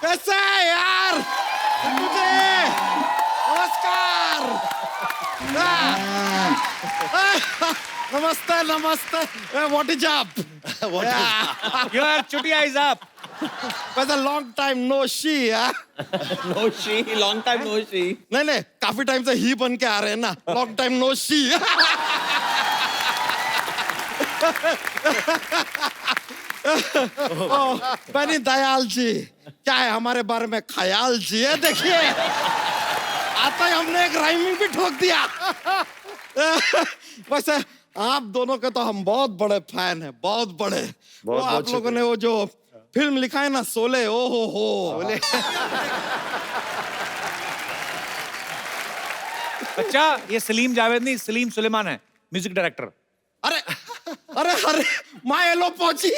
कैसे है यार तुझे? नमस्कार। नमस्ते नमस्ते। What is up? Your chutia is up. वैसे long time no see. No see, long time no see. नहीं नहीं, काफी टाइम से ही बन के आ रहे हैं ना, लॉन्ग टाइम नो शी। बनी दयाल जी, क्या है हमारे बारे में ख्याल जी है? देखिए आता ही हमने एक राइमिंग भी ठोक दिया। वैसे आप दोनों के तो हम बहुत बड़े फैन हैं, बहुत बड़े। वो आप लोगों ने वो जो फिल्म लिखा है ना, शोले, ओ हो। बच्चा, ये सलीम जावेद नहीं, सलीम सुलेमान है, म्यूजिक डायरेक्टर। अरे अरे अरे माय लो पहुंची,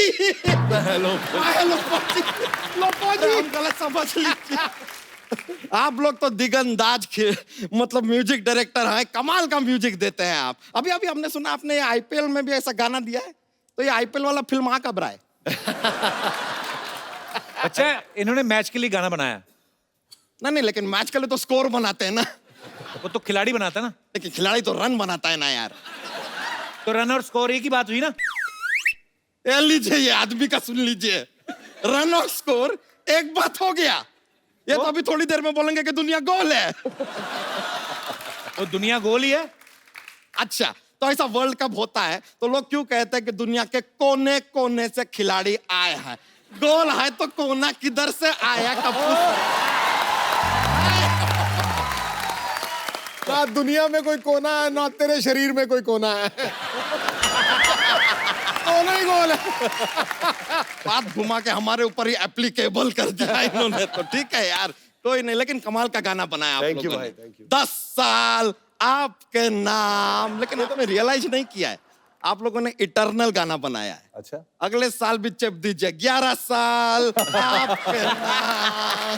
हम गलत समझ लीजिए। आप लोग तो दिगंदाज मतलब म्यूजिक डायरेक्टर हैं, कमाल का म्यूजिक देते हैं आप। अभी अभी हमने सुना आपने आईपीएल में भी ऐसा गाना दिया है, तो ये आईपीएल वाला फिल्म आ कब रहा है? बच्चा, इन्होंने मैच के लिए गाना बनाया। नहीं, लेकिन मैच के लिए तो स्कोर बनाते हैं ना। वो तो खिलाड़ी बनाता है ना। लेकिन खिलाड़ी तो रन बनाता है ना यार। तो रन और स्कोर एक ही बात हुई ना। ये लीजिए, ये आदमी का सुन लीजिए, रन और स्कोर एक बात हो गया। ये तो अभी थोड़ी देर में बोलेंगे कि दुनिया गोल है। तो दुनिया गोल ही है। अच्छा, तो ऐसा वर्ल्ड कप होता है तो लोग क्यों कहते हैं कि दुनिया के कोने कोने से खिलाड़ी आए हैं? गोल है तो कोना किधर से आया? ना दुनिया में कोई कोना है, ना तेरे शरीर में कोई कोना है। कोना ही गोल है। बात घुमा के हमारे ऊपर ही एप्लीकेबल कर दिया इन्होंने। तो ठीक है यार, कोई नहीं, लेकिन कमाल का गाना बनाया आप Thank you लोगों ने। भाई, thank you। 10 साल आपके नाम, लेकिन ये तो मैं रियलाइज नहीं किया है, आप लोगों ने इटर्नल गाना बनाया है। अच्छा, अगले साल भी चेप दीजिए, 11 साल आपके नाम,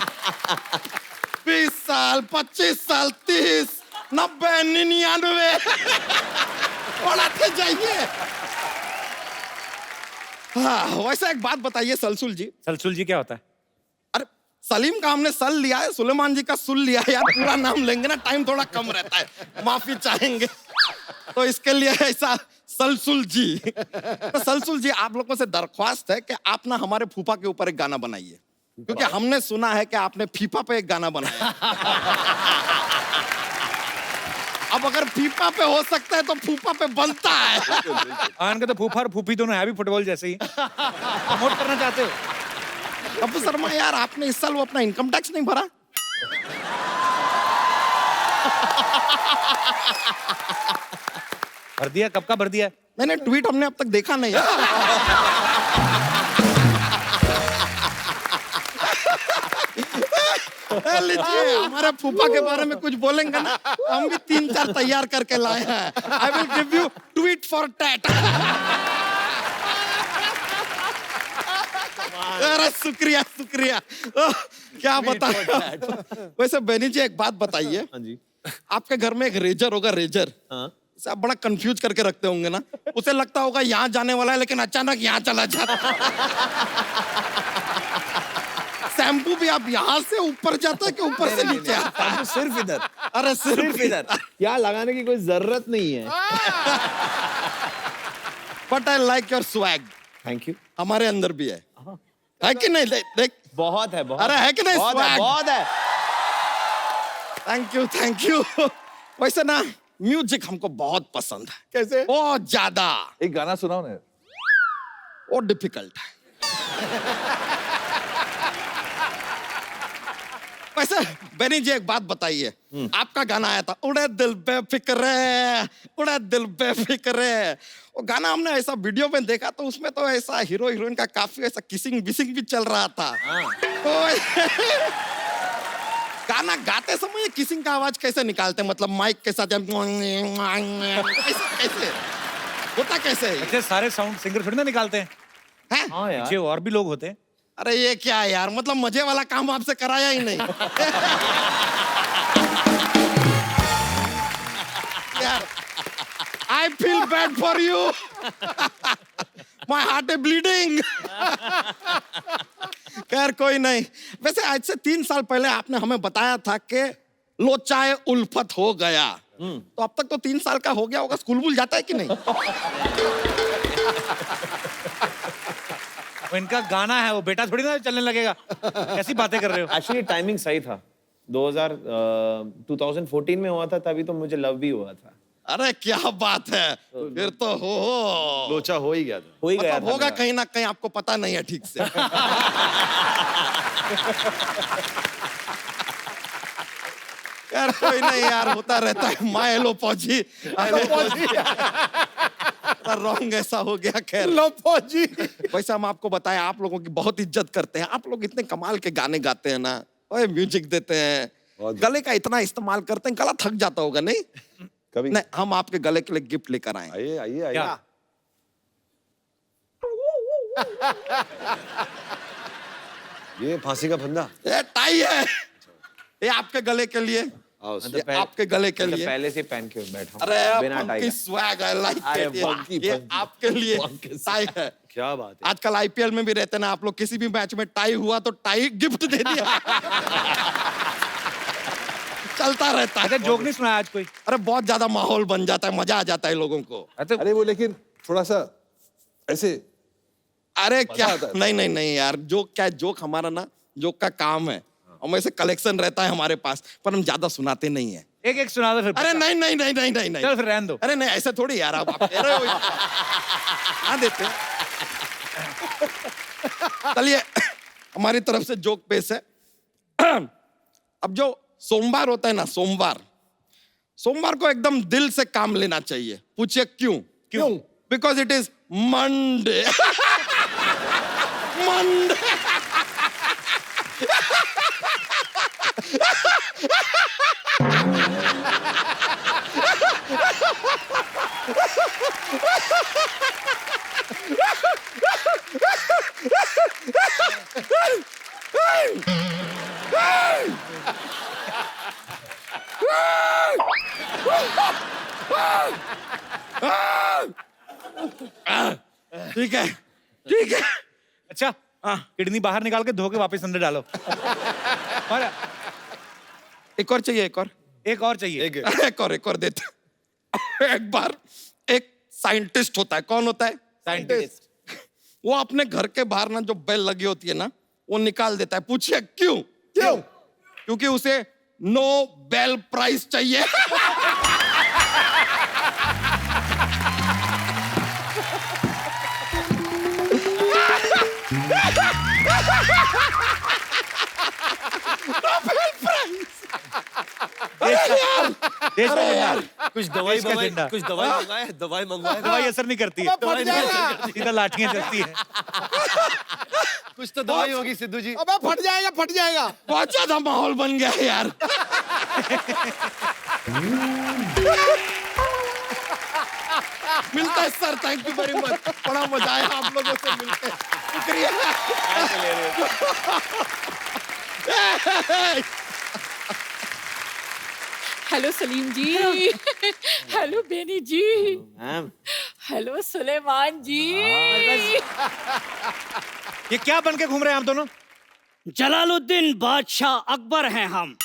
20 साल, 25 साल, 30, 90, 99 बढ़ाते जाइए। हाँ, वैसे एक बात बताइए सलसुल जी। सलसुल जी क्या होता है? अरे सलीम का हमने सल लिया है, सुलेमान जी का सुल लिया है यार। पूरा नाम लेंगे ना, टाइम थोड़ा कम रहता है, माफी चाहेंगे। तो इसके लिए ऐसा सलसुल जी। तो सलसुल जी, आप लोगों से दरख्वास्त है कि आप ना हमारे फूफा के ऊपर एक गाना बनाइए, क्योंकि हमने सुना है कि आपने फीफा पे एक गाना बनाया। अब अगर फीफा पे हो सकता है तो फूफा पे बनता है। आन के तो फूफा और फूफी दोनों है भी फुटबॉल जैसे ही। प्रमोट करना चाहते हो? अबू शर्मा यार, आपने इस साल वो अपना इनकम टैक्स नहीं भरा? भर दिया? कब का भर दिया? मैंने ट्वीट हमने अब तक देखा नहीं है। लीजिए, हमारे फूफा के बारे में कुछ बोलेंगे ना, हम भी 3-4 तैयार करके लाए हैं। I will give you tweet for tat. अरे शुक्रिया शुक्रिया। क्या बता। वैसे बेनी जी एक बात बताइए, हाँ जी। आपके घर में एक रेजर होगा, रेजर। हाँ। इसे आप बड़ा कंफ्यूज करके रखते होंगे ना, उसे लगता होगा यहाँ जाने वाला है, लेकिन अचानक यहाँ चला जाता। शैम्पू भी आप यहाँ से ऊपर जाता है कि ऊपर से नीचे आता है? सिर्फ इधर। अरे सिर्फ इधर। यहाँ लगाने की कोई जरूरत नहीं है। But I like your swag. Thank you. हमारे अंदर भी है कि नहीं? देख, बहुत है, बहुत। अरे है कि नहीं? बहुत है, swag? बहुत है। Thank you. वैसे ना म्यूजिक हमको बहुत पसंद है। कैसे? बहुत ज्यादा। एक गाना सुनाओ ना। वो डिफिकल्ट है। वैसे बेनी जी एक बात बताइए, आपका गाना आया था उड़े दिल बेफिक्रे, उड़े दिल बेफिक्रे। वो गाना हमने ऐसा वीडियो में देखा तो उसमें तो ऐसा हीरो हीरोइन का काफी ऐसा किसिंग बिसिंग भी चल रहा था। तो गाना गाते समय किसिंग का आवाज कैसे निकालते हैं? मतलब माइक के साथ कैसे होता, कैसे है? अच्छे सारे साउंड सिंगर थोड़ी ना निकालते हैं। हैं? हाँ यार। पीछे और भी लोग होते हैं। अरे ये क्या है यार, मतलब मजे वाला काम आपसे कराया ही नहीं। यार, I feel bad for you. My heart is bleeding. खैर कोई नहीं। वैसे आज से 3 साल पहले आपने हमें बताया था कि लोचाए उल्फत हो गया। तो अब तक तो 3 साल का हो गया होगा, स्कूल वूल जाता है कि नहीं? वो इनका गाना है, वो बेटा थोड़ी ना चलने लगेगा। कैसी बातें कर रहे हो? एक्चुअली टाइमिंग सही था। 2014 में हुआ था, तभी तो मुझे लव भी हुआ था। अरे क्या बात है, फिर तो हो लोचा हो ही गया था। हो ही गया मतलब था होगा मेरा। कहीं ना कहीं, आपको पता नहीं है ठीक से। यार कोई नहीं यार, होता रहता है। माय लो पहुंची रॉन्ग ऐसा हो गया। खैर लो फौजी। वैसे हम आपको बताएं, आप लोगों की बहुत इज्जत करते हैं। आप लोग इतने कमाल के गाने गाते हैं ना, ओए म्यूजिक देते हैं, गले का इतना इस्तेमाल करते हैं, गला थक जाता होगा नहीं? कभी नहीं, हम आपके गले के लिए गिफ्ट लेकर आए। आइए आइए आइए। क्या? ये फांसी का फंदा। ये टाई है, ये आपके गले के लिए, आओ ये आपके गले के लिए। पहले से पहन के बैठा हूं, अरे बिना टाई फंकी का। स्वैग, आई लाइक अरे इट। funky, ये funky। आपके लिए टाई है। क्या बात है। आजकल आईपीएल में भी रहते ना आप लोग, किसी भी मैच में टाई हुआ तो टाई गिफ्ट दे दिया। चलता रहता अच्छा, है। जोक नहीं सुना आज कोई? अरे बहुत ज्यादा माहौल बन जाता है, मजा आ जाता है लोगों को। अच्छा, अरे वो लेकिन थोड़ा सा ऐसे। अरे क्या, आता है। नहीं नहीं नहीं यार, जोक क्या है, जोक हमारा ना, जोक का काम है। हम ऐसे कलेक्शन रहता है हमारे पास, पर हम ज्यादा सुनाते नहीं है। एक एक सुना दो फिर। अरे नहीं नहीं नहीं नहीं नहीं नहीं। चल फिर रहने दो। अरे नहीं, ऐसे थोड़ी यार, आप कह रहे हो हाँ देते। चलिए हमारी तरफ से जोक पेश है। अब जो सोमवार होता है ना, सोमवार को एकदम दिल से काम लेना चाहिए। पूछिए क्यों? क्यों? Because it is Monday. Monday. ठीक है ठीक है। अच्छा, किडनी बाहर निकाल के धो के वापस अंदर डालो। और एक और चाहिए, एक और? एक और चाहिए। एक और देते। एक बार एक साइंटिस्ट होता है। कौन होता है? साइंटिस्ट। वो अपने घर के बाहर ना जो बेल लगी होती है ना, वो निकाल देता है। पूछिए क्यों? क्यों? क्योंकि उसे नो बेल प्राइस चाहिए। देश का झंडा। कुछ दवाई देश का मंगाए, झंडा। कुछ दवाई मंगाए, दवाई मंगवाए। दवाई असर नहीं करती है। अबे फट जाएगा। सीधा लाठियां चलती है। कुछ तो दवाई होगी सिद्धू जी। अबे फट जाएगा फट जाएगा। बहुत ज्यादा माहौल बन गया है यार। मिलता है sir, thank you very much. बड़ा मजा आया आप लोगों से मिलके, शुक्रिया। हेलो सलीम जी। हेलो बेनी जी। मैम, हेलो सुलेमान जी। ये क्या बन के घूम रहे हैं आप दोनों? जलालुद्दीन बादशाह अकबर हैं हम।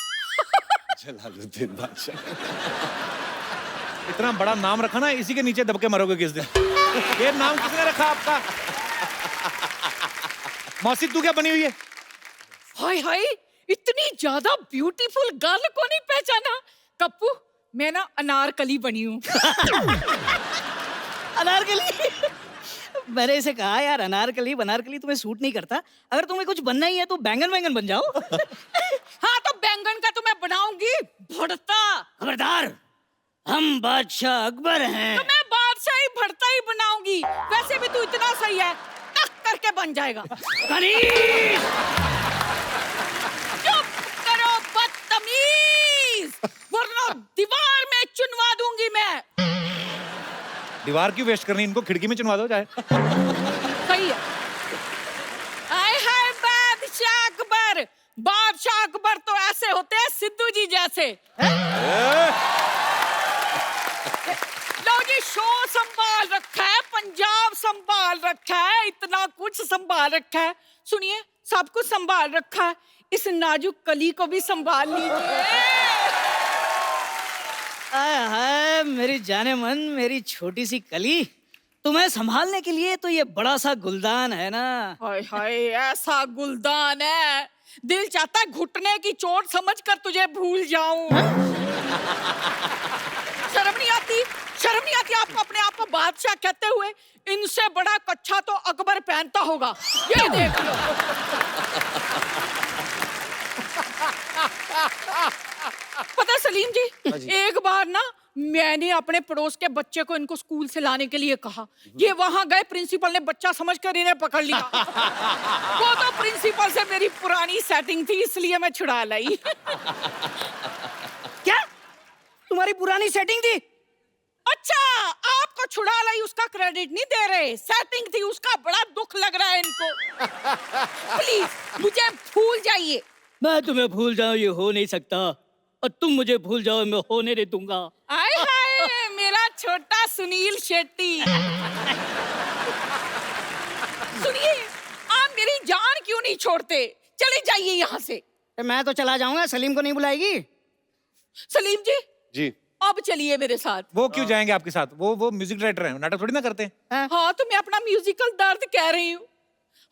जलालुद्दीन बादशाह। इतना बड़ा नाम रखा ना, इसी के नीचे दब के मरोगे किस दिन। ये नाम किसने रखा आपका? मौसी तू क्या बनी हुई है? हाय हाय, इतनी ज्यादा ब्यूटीफुल गर्ल को नहीं पहचाना? कप्पू, मैं ना अनारकली बनी हूँ। अनारकली। मैंने इसे कहा यार, अनारकली बनारकली तुम्हें सूट नहीं करता। अगर तुम्हें कुछ बनना ही है तो बैंगन वैंगन बन जाओ। हाँ तो बैंगन का तो मैं बनाऊंगी भरता। खबरदार, हम बादशाह अकबर हैं। तो मैं बादशाही भरता ही बनाऊंगी। वैसे भी तू इतना सही है, टक करके बन जाएगा। कनीज! चुप करो बदतमीज, वरना दीवार में चुनवा दूंगी मैं। दीवार क्यों वेस्ट करनी, इनको खिड़की में चुनवा दो चाहे। सही है। आए हाय बादशाह अकबर। बादशाह अकबर तो ऐसे होते हैं सिद्धू जी जैसे। लो जी, शो संभाल रखा है, पंजाब संभाल रखा है, इतना कुछ संभाल रखा है। सुनिए, सब कुछ संभाल रखा है, इस नाजुक कली को भी संभाल लीजिए। आय हाय मेरी जाने मन, मेरी छोटी सी कली, तुम्हें संभालने के लिए तो ये बड़ा सा गुलदान है ना। हाय हाय, ऐसा गुलदान है, दिल चाहता है घुटने की चोट समझकर तुझे भूल जाऊं। शर्म नहीं आती, शर्म नहीं आती आपको अपने आप को बादशाह कहते हुए? इनसे बड़ा कच्छा तो अकबर पहनता होगा, ये देख लो। पता है सलीम जी, एक बार ना मैंने अपने पड़ोस के बच्चे को इनको स्कूल से लाने के लिए कहा, ये वहां गए, प्रिंसिपल ने बच्चा समझकर इन्हें पकड़ लिया। वो तो प्रिंसिपल से मेरी पुरानी सेटिंग थी, इसलिए मैं छुड़ा लाई। क्या तुम्हारी पुरानी सेटिंग थी? अच्छा, आपको छुड़ा लाई उसका क्रेडिट नहीं दे रहे, सेटिंग थी उसका बड़ा दुख लग रहा है इनको। प्लीज मुझे भूल जाइए। मैं तुम्हें भूल जाऊं ये हो नहीं सकता, और तुम मुझे भूल जाओ मैं होने नहीं दूंगा। आय हाय मेरा छोटा सुनील शेट्टी। सुनिए, आप मेरी जान क्यों नहीं छोड़ते? चले जाइए यहाँ से। मैं तो चला जाऊंगा, सलीम को नहीं बुलाएगी? सलीम जी, जी अब चलिए मेरे साथ। वो क्यों जाएंगे आपके साथ? वो म्यूजिक डायरेक्टर हैं, नाटक थोड़ी ना करते हैं। हाँ तो मैं अपना म्यूजिकल दर्द कह रही हूँ।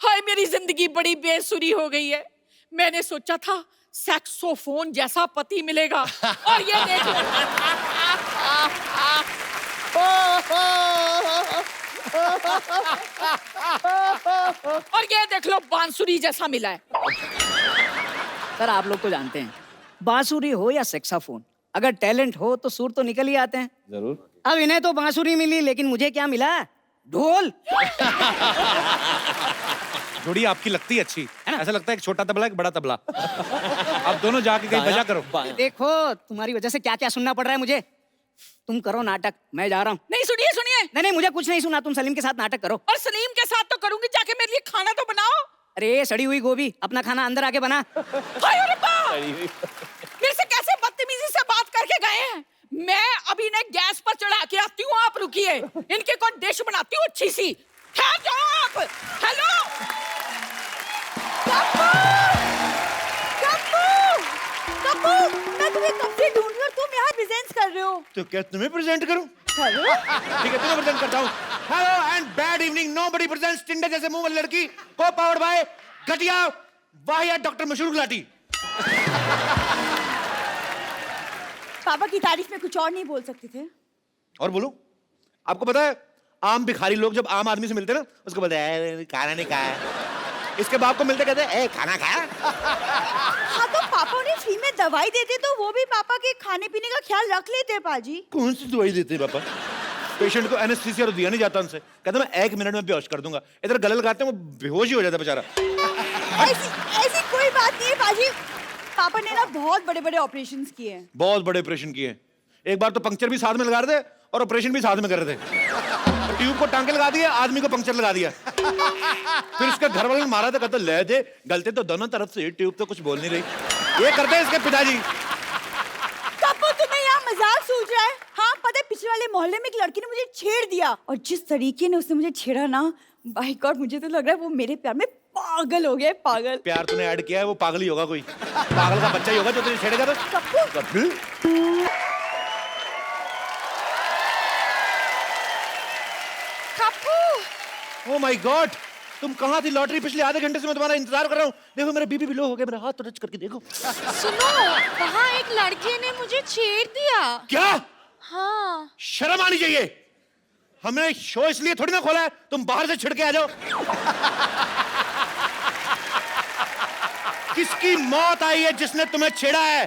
हाय मेरी जिंदगी बड़ी बेसुरी हो गई है। मैंने सोचा था सैक्सोफोन जैसा पति मिलेगा, और ये देख लो। और ये देख लो बांसुरी जैसा मिला है। सर आप लोग तो जानते हैं, बांसुरी हो या सेक्साफोन, अगर टैलेंट हो तो सुर तो निकल ही आते हैं। जरूर। अब इन्हें तो बांसुरी मिली, लेकिन मुझे क्या मिला? ढोल। जोड़ी आपकी लगती है अच्छी, ऐसा लगता है एक छोटा तबला एक बड़ा तबला। आप दोनों जाके कहीं बजा करो। देखो तुम्हारी वजह से क्या क्या सुनना पड़ रहा है मुझे। तुम करो नाटक, मैं जा रहा हूँ। नहीं सुनिए सुनिए। नहीं मुझे कुछ नहीं सुना, तुम सलीम के साथ नाटक करो। और सलीम के साथ तो करूंगी, जाके मेरे लिए खाना तो बनाओ। अरे सड़ी हुई गोभी, अपना खाना अंदर आके बना। हाय रब्बा! मेरे से कैसे बदतमीजी से बात करके गए हैं। मैं अभी इन्हें गैस पर चढ़ा के आती हूँ, आप रुकिए। इनके कोई डिश बनाती हूँ अच्छी सी। ठहर जाओ आप। हेलो कप्पू, मैं तुम्हें कब से ढूंढ रही हूँ, तुम यहाँ प्रेजेंट कर रहे हो। तो क्या तुम्हें प्रेजेंट करूं? हेलो, ठीक है, तुम्हें प्रेजेंट करता हूं। Hello and bad evening, nobody presents टिंडे जैसे मुंह वाली लड़की को पावर्ड बाय घटिया वाहियात डॉक्टर मशहूर गुलाटी। पापा की तारीफ में कुछ और नहीं बोल सकते थे? और बोलूं? आपको पता है आम भिखारी लोग जब आम आदमी से मिलते हैं ना, उसको बोलते हैं खाना नहीं खाया। इसके बाप को मिलते कहते हैं ए खाना खाया। हाँ तो पापा उन्हें फ्री में दवाई देते तो वो भी पापा के खाने पीने का ख्याल रख लेते पाजी। कौन सी दवाई देते हैं पापा? पेशेंट को एनेस्थीसिया दिया नहीं जाता उनसे, कहते मैं 1 मिनट में बेहोश कर दूंगा। इधर गले लगाते हैं वो बेहोश ही हो जाता बेचारा। ऐसी कोई बात नहीं है पाजी, पापा ने ना बहुत बड़े बड़े ऑपरेशन किए हैं। बहुत बड़े ऑपरेशन किए हैं। एक बार तो पंक्चर भी साथ में लगा रहे थे और ऑपरेशन भी साथ में कर रहे थे। ट्यूब को टांके लगा दिया, आदमी को पंक्चर लगा दिया। फिर इसके घर वाले ने मारा था, कहते ले दे, गलते तो दोनों तरफ से, ट्यूब तो कुछ बोल नहीं रही। ये करते हैं इसके पिताजी। कप्पू तुम्हें यहाँ मजाक सूझ रहा है? हाँ पता है, पिछले वाले मोहल्ले में एक लड़की ने मुझे छेड़ दिया, और जिस तरीके ने उसने मुझे छेड़ा ना, बाय गॉड मुझे तो लग रहा है वो मेरे प्यार में पागल हो गया है, पागल। प्यार तूने ऐड किया है, वो पागल ही होगा, कोई पागल का बच्चा ही होगा जो तुझे छेड़ेगा। तो कप्पू ओह माय गॉड, तुम कहाँ थी लॉटरी? पिछले आधे घंटे से मैं तुम्हारा इंतजार कर रहा हूँ। देखो मेरा बीपी भी लो हो गया, मेरा हाथ तो टच करके देखो। सुनो, वहाँ एक लड़के ने मुझे छेड़ दिया। क्या? हाँ। शर्म आनी चाहिए। हमने शो इसलिए थोड़ी ना खोला है तुम बाहर से छिड़के आ जाओ। किसकी मौत आई है जिसने तुम्हें छेड़ा है?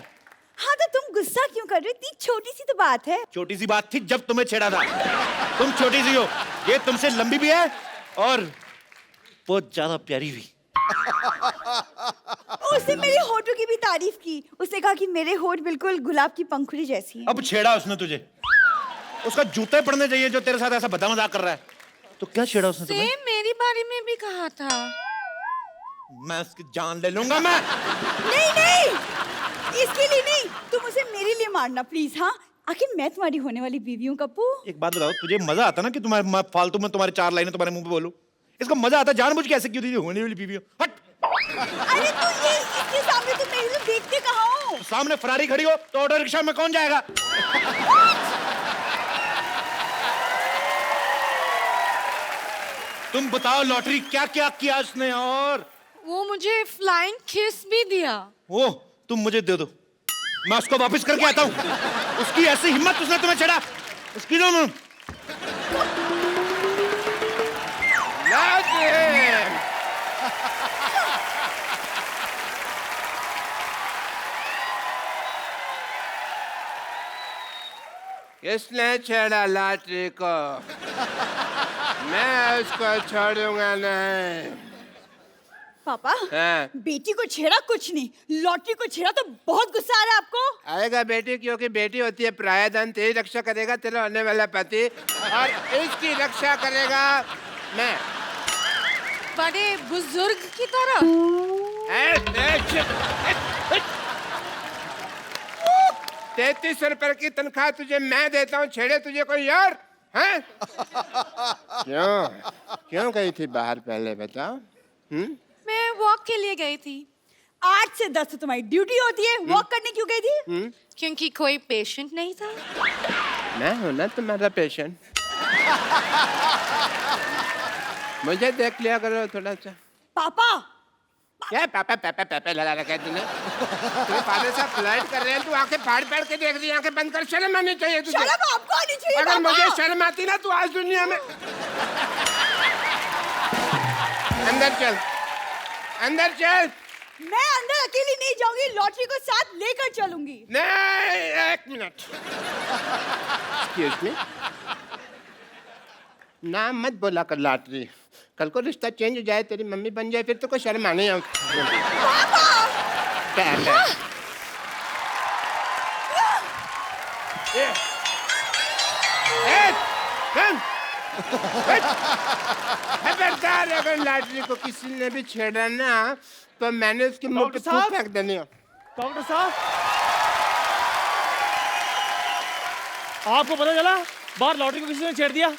हाँ तो तुम गुस्सा क्यों कर रहे हो? इतनी छोटी सी तो बात है। छोटी सी बात थी जब तुम्हें छेड़ा था। तुम छोटी सी हो, ये तुमसे लंबी भी है और बहुत ज्यादा प्यारी भी। उसने मेरे होठों की भी तारीफ की। उसने कहा कि मेरे होठ बिल्कुल गुलाब की पंखुड़ी जैसी हैं। अब छेड़ा उसने तुझे, उसका जूते पड़ने चाहिए जो तेरे साथ ऐसा बता मजाक कर रहा है। तो क्या छेड़ा उसने तुम्हें? सेम मेरी बारे में भी कहा था। मैं उसकी जान ले लूंगा मैं। नहीं नहीं, इसके लिए नहीं, तुम उसे मेरे लिए मारना प्लीज। हाँ आखिर मैं तुम्हारी होने वाली बीवी हूँ कप्पू। एक बात बताओ, तुझे मजा आता ना कि फालतू में तुम्हारे 4 लाइनें तुम्हारे मुंह पे बोलूं? इसको मजा आता जानबूझ के ऐसे क्यों? होने वाली बीवी हो, हट। अरे तो ये इसके सामने तो मैं इसे देखते कहाँ हूँ? सामने फरारी खड़ी हो तो ऑटो रिक्शा में कौन जाएगा? तुम बताओ लॉटरी क्या क्या किया उसने? और वो मुझे फ्लाइंग किस भी दिया। वो तुम मुझे दे दो, मैं उसको वापस करके आता हूँ। उसकी ऐसी हिम्मत, उसने तुम्हें छेड़ा। उसकी दो मैं। किसने छेड़ा लॉटरी को? मैं उसको छोड़ूंगा नहीं। पापा, हाँ। बेटी को छेड़ा कुछ नहीं, लॉटरी को छेड़ा तो बहुत गुस्सा आ रहा है आपको। आएगा बेटी, क्योंकि बेटी होती है प्रायधन। तेरी रक्षा करेगा तेरा होने वाला पति, और इसकी रक्षा करेगा मैं। बड़े बुजुर्ग की तरह। 33 रुपए की तनख्वाह तुझे मैं देता हूँ, छेड़े तुझे कोई यार हैं? क्यों गई थी बाहर पहले बताओ? मैं वॉक के लिए गई थी। 8 से 10 तो तुम्हारी ड्यूटी होती है, वॉक करने क्यों गई थी? क्योंकि कोई पेशेंट नहीं था। मैं हूं ना तुम्हारा पेशेंट। मुझे देख लिया करो थोड़ा सा। पापा, क्या पापा पापा पापा लगा रखा है तूने? तेरे फादर साहब फ्लाइट कर रहे हैं, तू आंखें फाड़ फाड़ के देख रही है। आंखें बंद कर, शर्म आनी चाहिए तुझे। शर्म आपको आनी चाहिए। अगर पापा। मुझे शर्म आती ना तू आज दुनिया में। अंदर चल, अंदर चल। मैं अंदर अकेली नहीं जाऊंगी, लॉटरी को साथ लेकर चलूंगी। नहीं, 1 मिनट। एक्सक्यूज मी, नाम मत बोला कर लॉटरी। कल को रिश्ता चेंज हो जाए, तेरी मम्मी बन जाए, फिर तो कोई शर्म आने। खबरदार, अगर लॉटरी को किसी ने भी छेड़ा ना तो मैंने उसके मुंह पे थूक फेंक देनी है। डॉक्टर साहब, आपको पता चला बाहर लॉटरी को किसी ने छेड़ दिया?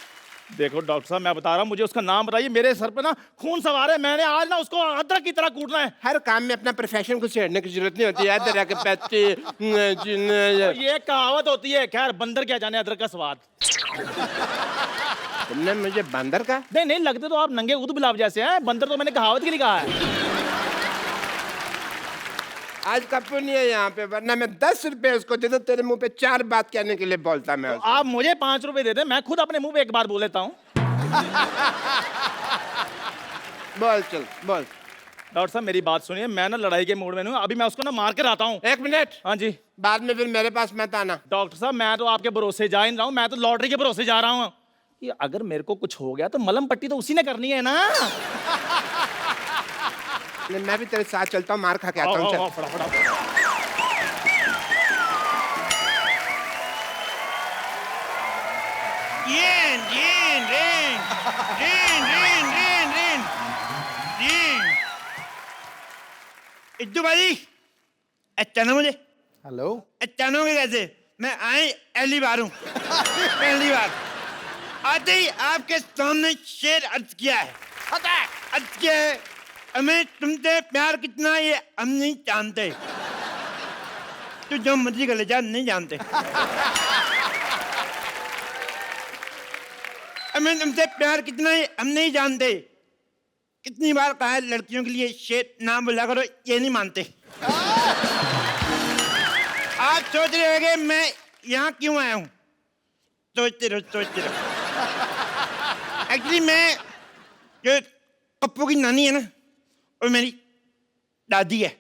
देखो डॉक्टर साहब, मैं बता रहा हूँ, मुझे उसका नाम बताइए। मेरे सर पे ना खून सवार है, मैंने आज ना उसको अदरक की तरह कूटना है। हर काम में अपना प्रोफेशन को छेड़ने की जरूरत नहीं होती है। तरह के पैसे ये कहावत होती है। खैर, बंदर क्या जाने अदरक का स्वाद। तुमने मुझे बंदर का? नहीं नहीं, लगते तो आप नंगे ऊद गुलाब जैसे हैं। बंदर तो मैंने कहावत के लिए कहा है। आज कप्पू नहीं है यहाँ पे, वरना मैं 10 रुपए उसको दे दो, तेरे मुंह पे 4 बात कहने के लिए बोलता मैं। तो आप मुझे 5 रुपए दे दें, मैं खुद अपने मुंह पे 1 बार बोल लेता हूँ। बोल चल बोल। डॉक्टर साहब, मेरी बात सुनिए, मैं ना लड़ाई के मूड में हूँ। अभी मैं उसको ना मार कर आता हूँ। 1 मिनट। हाँ जी। बाद में फिर मेरे पास मत आना। डॉक्टर साहब, मैं तो आपके भरोसे जा ही नहीं रहा हूँ, मैं तो लॉटरी के भरोसे जा रहा हूँ। कि अगर मेरे को कुछ हो गया तो मलम पट्टी तो उसी ने करनी है ना। मैं भी तेरे साथ चलता हूँ, मार खा के आता हूँ। चल फटाफट। इद्दू भाई, अचानक मुझे हेलो, अचानक कैसे? मैं आई पहली बार हूँ। पहली बार आते ही आपके सामने शेर अर्ज किया है। अर्ज किया है, हमें तुमसे प्यार कितना ये हम नहीं जानते। तू जो मर्जी कर ले जा, नहीं जानते। हमें तुमसे प्यार कितना है हम नहीं जानते। कितनी बार कहा है लड़कियों के लिए शेर नाम बोला करो, ये नहीं मानते। आप सोच रहे होंगे मैं यहाँ क्यों आया हूँ? सोचते रहो, सोचते रहो। एक्चुअली मैं जो पप्पू की नानी है ना, और मेरी दादी है।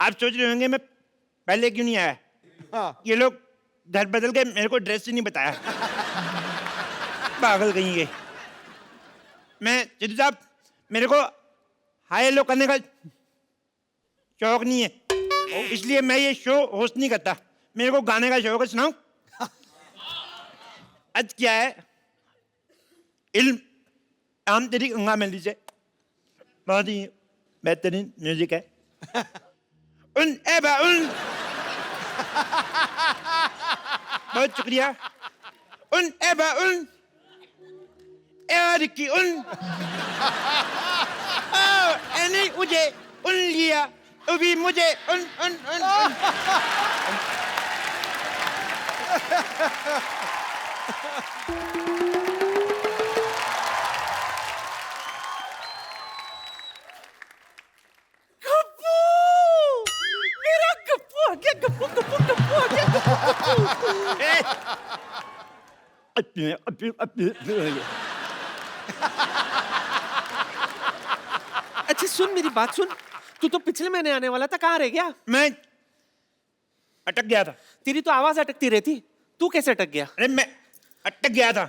आप सोच रहे होंगे मैं पहले क्यों नहीं आया? हाँ। ये लोग घर बदल के मेरे को ड्रेस ही नहीं बताया। पागल कहीं गए। मैं सिद्धू साहब, मेरे को हाई लो करने का शौक नहीं है, इसलिए मैं ये शो होस्ट नहीं करता। मेरे को गाने का शौक है। सुनाऊं? आज क्या है, इल्म आम तेरी गंगा मैली से बहुत ही बेहतरीन म्यूजिक है। उन एबा उन, बहुत शुक्रिया। उन एबा उन, एरिकी उन, नहीं मुझे उन लिया अभी मुझे उन उन उन, उन। मेरा गप्पू आ गया, गप्पू गप्पू गप्पू आ गया, अच्छा सुन मेरी बात सुन, तू तो पिछले महीने आने वाला था, कहाँ रह गया? मैं अटक गया था। तेरी तो आवाज अटकती रहती, तू कैसे अटक गया? अरे मैं अटक गया था।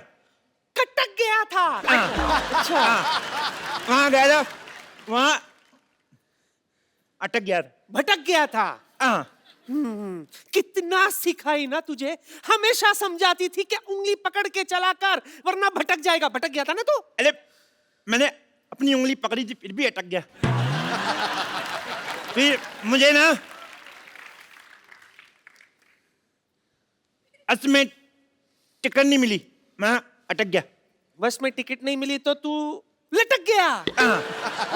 कटक गया था। अच्छा वहां गया था, वहां अटक गया था। भटक गया था। हाँ। कितना सिखाई ना तुझे, हमेशा समझाती थी कि उंगली पकड़ के चला कर वरना भटक जाएगा। भटक गया था ना तू? अरे मैंने अपनी उंगली पकड़ी थी फिर भी अटक गया। फिर मुझे ना बस में टिकट नहीं मिली, मैं अटक गया। बस में टिकट नहीं मिली तो तू लटक गया। हाँ।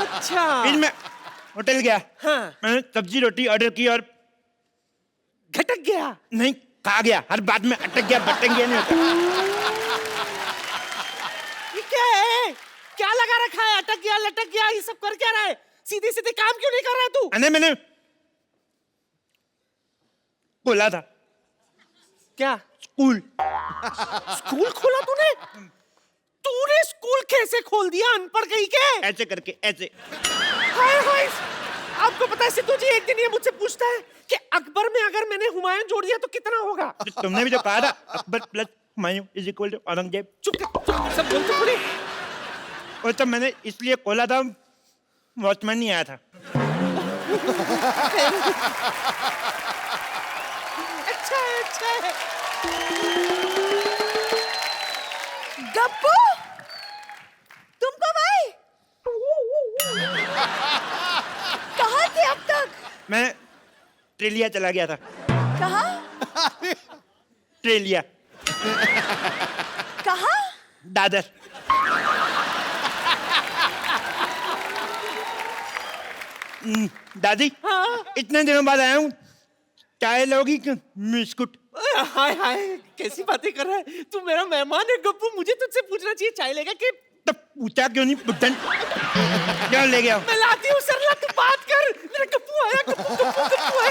अच्छा फिर मैं होटल गया। हाँ। मैंने सब्जी रोटी ऑर्डर की और घटक गया। नहीं खा गया। हर बात में अटक गया, भटक गया नहीं होता। ये क्या है? क्या लगा रखा है? अटक गया लटक गया ये सब कर क्या रहा है? सीधे सीधे काम क्यों नहीं कर रहा है तू? अरे मैंने बोला था क्या? स्कूल। स्कूल खोला तूने? तूने स्कूल कैसे खोल दिया अनपढ़ कहीं के? ऐसे करके ऐसे। हाय हाय, आपको पता है सिद्धू जी, एक दिन ये मुझसे पूछता है कि अकबर में अगर मैंने हुमायूं जोड़ दिया तो कितना होगा? तुमने भी तो कहा था Akbar plus Humayun is equal to Aurangzeb. चुप सब बोलते पूरे। वो तो मैंने इसलिए खोला था, वॉचमैन नहीं आया था। अच्छा अच्छा। गप्पू तुम कब आए? कहाँ थे अब तक? मैं ट्रेलिया चला गया था। कहाँ? ट्रेलिया। कहाँ? दादर। दादी, इतने दिनों बाद आया हूँ, चाय लोगी कि बिस्कुट? हाय हाय, कैसी बातें कर रहा है तू? मेरा मेहमान है गप्पू, मुझे तुझसे पूछना चाहिए चाय लेगा कि? तो पूछा क्यों नहीं बुड्ढन? क्या ले गया? मैं लाती हूँ सरला, तू बात कर। मेरा गप्पू आया, गप्पू गप्पू गप्पू आया।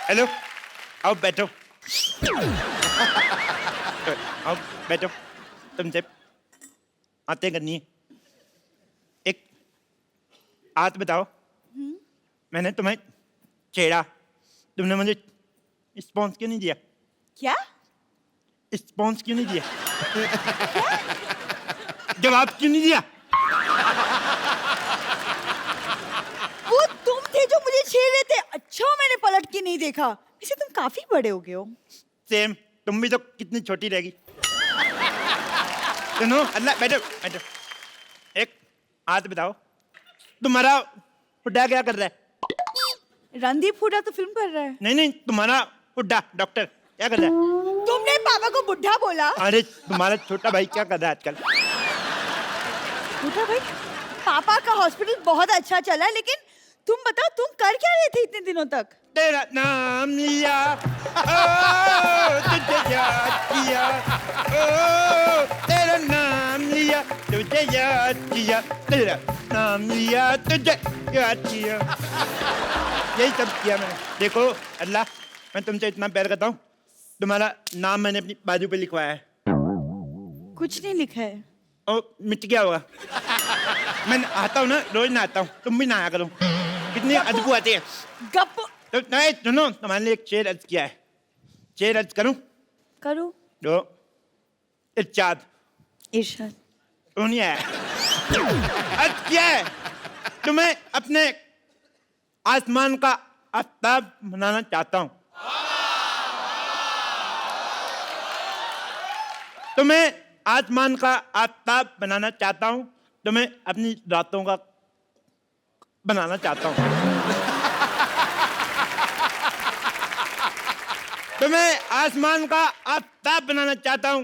हेलो, आओ बैठो। आओ बैठो। तुमसे बातें करनी है। एक बात बताओ, मैंने तुम्हें छेड़ा, तुमने मुझे रिस्पॉन्स क्यों नहीं दिया? क्या? रिस्पॉन्स क्यों नहीं दिया? जवाब क्यों नहीं दिया? वो तुम थे जो मुझे छेड़ रहे थे। अच्छा मैंने पलट के नहीं देखा। वैसे तुम काफी बड़े हो गए हो। सेम, तुम भी तो कितनी छोटी रहेगी। सुनो, अल्लाह बैठो बैठो। एक बात बताओ, तुम्हारा बुड्ढा क्या कर रहा है? रणदीप हुड्डा तो फिल्म कर रहा है। नहीं नहीं, तुम्हारा बुड्ढा डॉक्टर क्या कर रहा है? तुमने पापा को बुढ़ा बोला? अरे तुम्हारा छोटा भाई क्या कर रहा है आजकल? बुढ़ा भाई? पापा का हॉस्पिटल बहुत अच्छा चला, लेकिन तुम बताओ तुम कर क्या रहे थे इतने दिनों तक? तेरा नाम लिया, ओ तुझे याद किया, ओ तेरा नाम लिया, तुझे याद किया, तेरा नाम लिया, तुझे याद किया। यही सब किया मैंने। देखो अल्लाह, मैं तुमसे इतना प्यार करता हूँ, तुम्हारा नाम मैंने अपनी बाजू पे लिखवाया है। कुछ नहीं लिखा है। ओ मिट गया होगा। मैं आता हूँ ना, रोज नहाता हूँ, तुम भी नहाया करो। कितनी अदबू आती है। गप तो नहीं सुनो, तुम्हारे लिए एक शेर अर्ज किया है। शेर अर्ज करूं? करो। दो इरशाद। इरशाद। तो नहीं आया। अर्ज किया है, तुम्हें अपने आसमान का आफ्ताब बनाना चाहता हूं। तुम्हें आसमान का आफ्ताब बनाना चाहता हूं, तुम्हें अपनी रातों का बनाना चाहता हूं। तुम्हें आसमान का आफ्ताब बनाना चाहता हूं,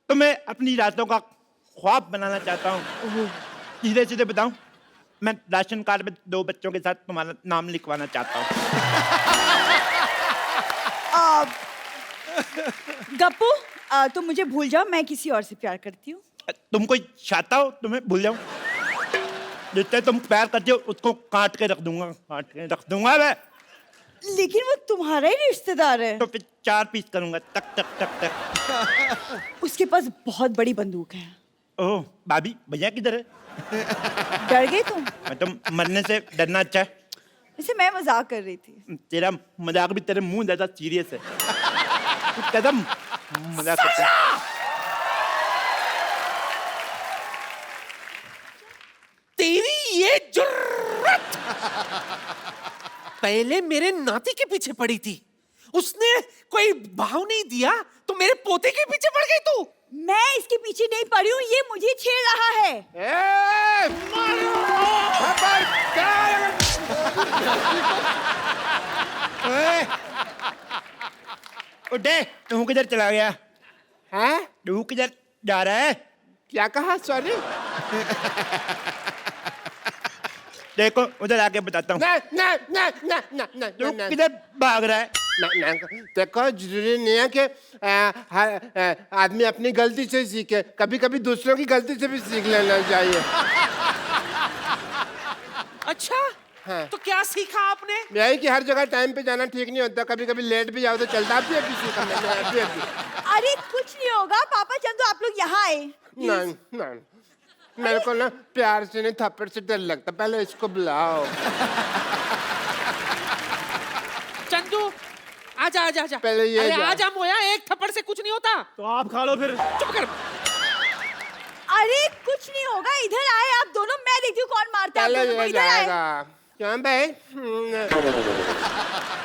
तुम्हें अपनी रातों का ख्वाब बनाना चाहता हूँ। सीधे सीधे बताऊं, मैं राशन कार्ड में 2 बच्चों के साथ तुम्हारा नाम लिखवाना चाहता हूँ। गप्पू, तुम मुझे भूल जाओ, मैं किसी और से प्यार करती हूँ। तुम कोई चाहता हो तुम्हें भूल जाऊं? जितने तुम प्यार करते हो उसको काट के रख दूंगा मैं। लेकिन वो तुम्हारा ही रिश्तेदार है। तो फिर 4 पीस करूंगा, टक टक टक टक। उसके पास बहुत बड़ी बंदूक है। ओह, भाभी भैया किधर है? डर गए तुम? मैं तो मरने से डरना अच्छा है। वैसे मैं मजाक कर रही थी। तेरा मजाक भी तेरे मुंह ज्यादा सीरियस है। तू कदम मजाक करता है। तेरी ये जुर्रत पहले मेरे नाती के पीछे पड़ी थी, उसने कोई भाव नहीं दिया तो मेरे पोते के पीछे पड़ गई तू। मैं इसके पीछे नहीं पड़ी हूँ, ये मुझे छेड़ रहा है। उठे, तू किधर चला गया? हैं? तू किधर जा रहा है? क्या कहा? सॉरी। देखो उधर आके बताता हूँ। तू किधर भाग रहा है? देखो, जरूरी नहीं है कि हर आदमी अपनी गलती से सीखे, कभी कभी दूसरों की गलती से भी सीख लेना चाहिए। अच्छा, हाँ। तो क्या सीखा आपने? यही कि हर जगह टाइम पे जाना ठीक नहीं होता, कभी कभी लेट भी जाओ तो चलता भी है किसी का। अरे कुछ नहीं होगा पापा, चंदू आप लोग यहाँ आए। नहीं नहीं, मेरे को ना प्यार से नहीं थप्पड़ से डर लगता, पहले इसको बुलाओ। चंदू आजा आजा आजा। पहले ये अरे जा। आजा मोया, एक थप्पड़ से कुछ नहीं होता। तो आप खा लो फिर। चुप कर। अरे कुछ नहीं होगा, इधर आए आप दोनों, मैं देखती हूँ कौन मारता है आप पहले दोनों को। ये इधर आए। जाएगा। क्यों भाई?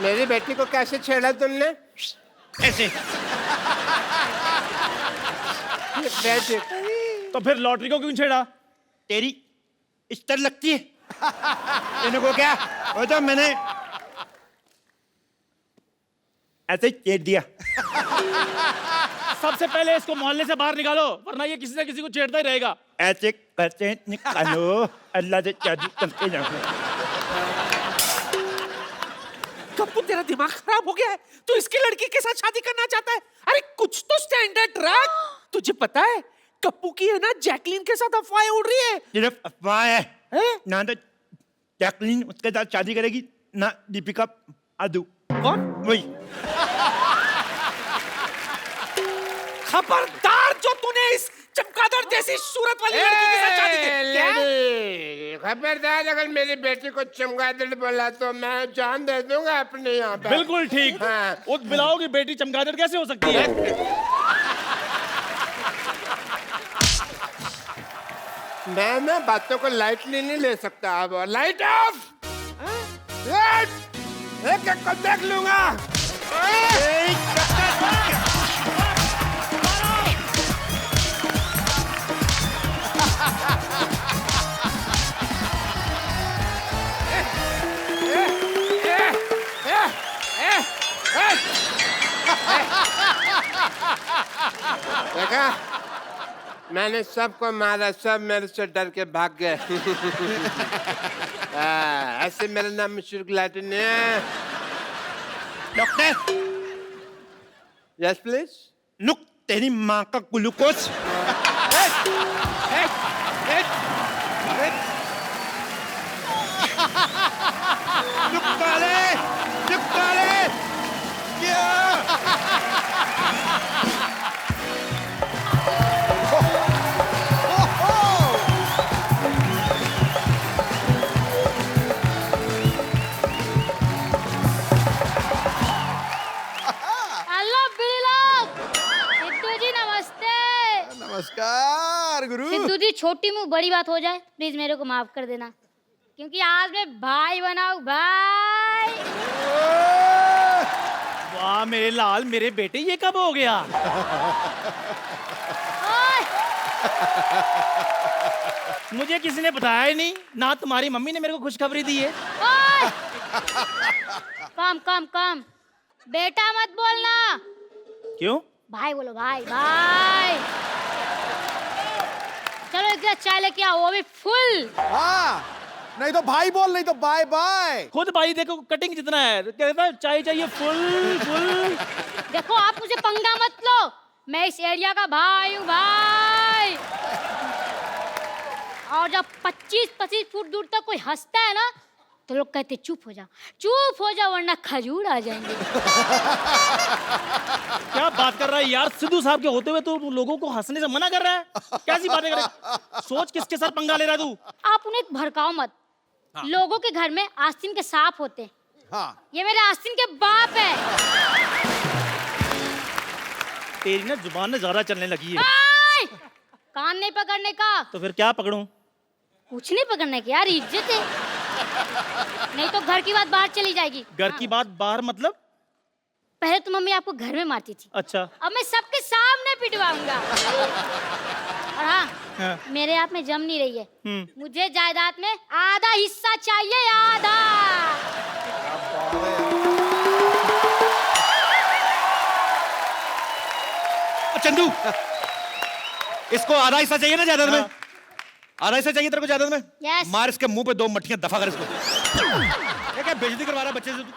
मेरी बेटी को कैसे छेड़ा तुमने? ऐसे। बेटी तो फिर लॉटरी को क्यों छेड़ा? तेरी इस्तर लगती है। इनको क्या? वो तो मैंने ऐसे ही छेड़ दिया। सबसे पहले इसको मोहल्ले से बाहर निकालो, वरना ये किसी न किसी को छेड़ता ही रहेगा। ऐसे करते निकालो, अल्लाह से शादी करते जाओ। गप्पू, तेरा दिमाग खराब हो गया है, तू इसकी लड़की के साथ शादी करना चाहता है? अरे कुछ तो स्टैंडर्ड रख। तुझे पता है गप्पू की है ना जैकलीन के साथ अफवाहें उड़ रही है। सिर्फ अफवाह है। ना तो जैकलीन उसके साथ शादी करेगी, ना दीपिका आदू। कौन? वही। खबरदार जो तूने इस चमगादड़ जैसी सूरत वाली लड़की के साथ शादी की। क्या? खबरदार, अगर मेरी बेटी को चमगादड़ बोला तो मैं जान दे दूंगा अपने यहाँ पे। बिल्कुल ठीक। हाँ। उस बिलाओ की बेटी चमगादड़ कैसे हो सकती है? मैं ना बातों को लाइटली नहीं ले सकता। अब लाइट ऑफ। एक एक को देख लूंगा। देखा, मैंने सबको मारा, सब मेरे से डर के भाग गए। ऐसे मेरा नाम मशहूर लाइटन नहीं है। डॉक्टर। Yes please. लुक, तेरी माँ का ग्लूकोज। हेलो बिलोग, सिद्धू जी नमस्ते। नमस्कार गुरु। सिद्धू जी, छोटी मुंह बड़ी बात हो जाए, प्लीज मेरे को माफ कर देना, क्योंकि आज मैं भाई बनाऊं भाई। वाह मेरे लाल, मेरे बेटे, ये कब हो गया? मुझे किसी ने बताया ही नहीं, ना तुम्हारी मम्मी ने मेरे को खुशखबरी दी है। कम कम कम, बेटा मत बोलना। क्यों? भाई बोलो, भाई भाई। चलो एक गिलास चाय लेके आओ, वो भी फुल। हाँ, नहीं तो भाई बोल, नहीं तो बाय बाय। खुद भाई देखो कटिंग जितना है, कहता है चाय चाहिए फुल फुल। देखो आप मुझे पंगा मत लो, मैं इस एरिया का भाई हूँ भाई। और जब 25-25 फुट दूर तक कोई हंसता है ना, तो लोग कहते चुप हो जा वरना खजूर आ जाएंगे। क्या बात कर रहा है यार, सिद्धू साहब के होते हुए तो लोगों को हंसने से मना कर रहा है? कैसी बातें कर रहा है? सोच किसके साथ पंगा ले रहा है तू? आप उन्हें भड़काओ मत। लोगों के घर में आस्तीन के सांप होते हैं। हाँ। ये मेरे आस्तीन के बाप है। तेरी ना जुबान में ज्यादा चलने लगी है। आय! कान नहीं पकड़ने का। तो फिर क्या पकड़ूं? कुछ नहीं पकड़ने की यार, इज्जत है। नहीं तो घर की बात बाहर चली जाएगी। घर की बात बाहर मतलब? पहले तो मम्मी आपको घर में मारती थी, अच्छा। अब मैं सबके सामने पिटवाऊंगा। और हाँ, हाँ। मेरे आप में जम नहीं रही है। मुझे जायदाद में आधा हिस्सा चाहिए, आधा। चंदू, इसको आधा हिस्सा चाहिए ना जायदाद में? आधा हिस्सा चाहिए तेरे को जायदाद में? Yes. मार इसके मुंह पे 2 मट्ठियां, दफा कर इसको। क्या बेइज्जती करवा रहा है बच्चे से तू?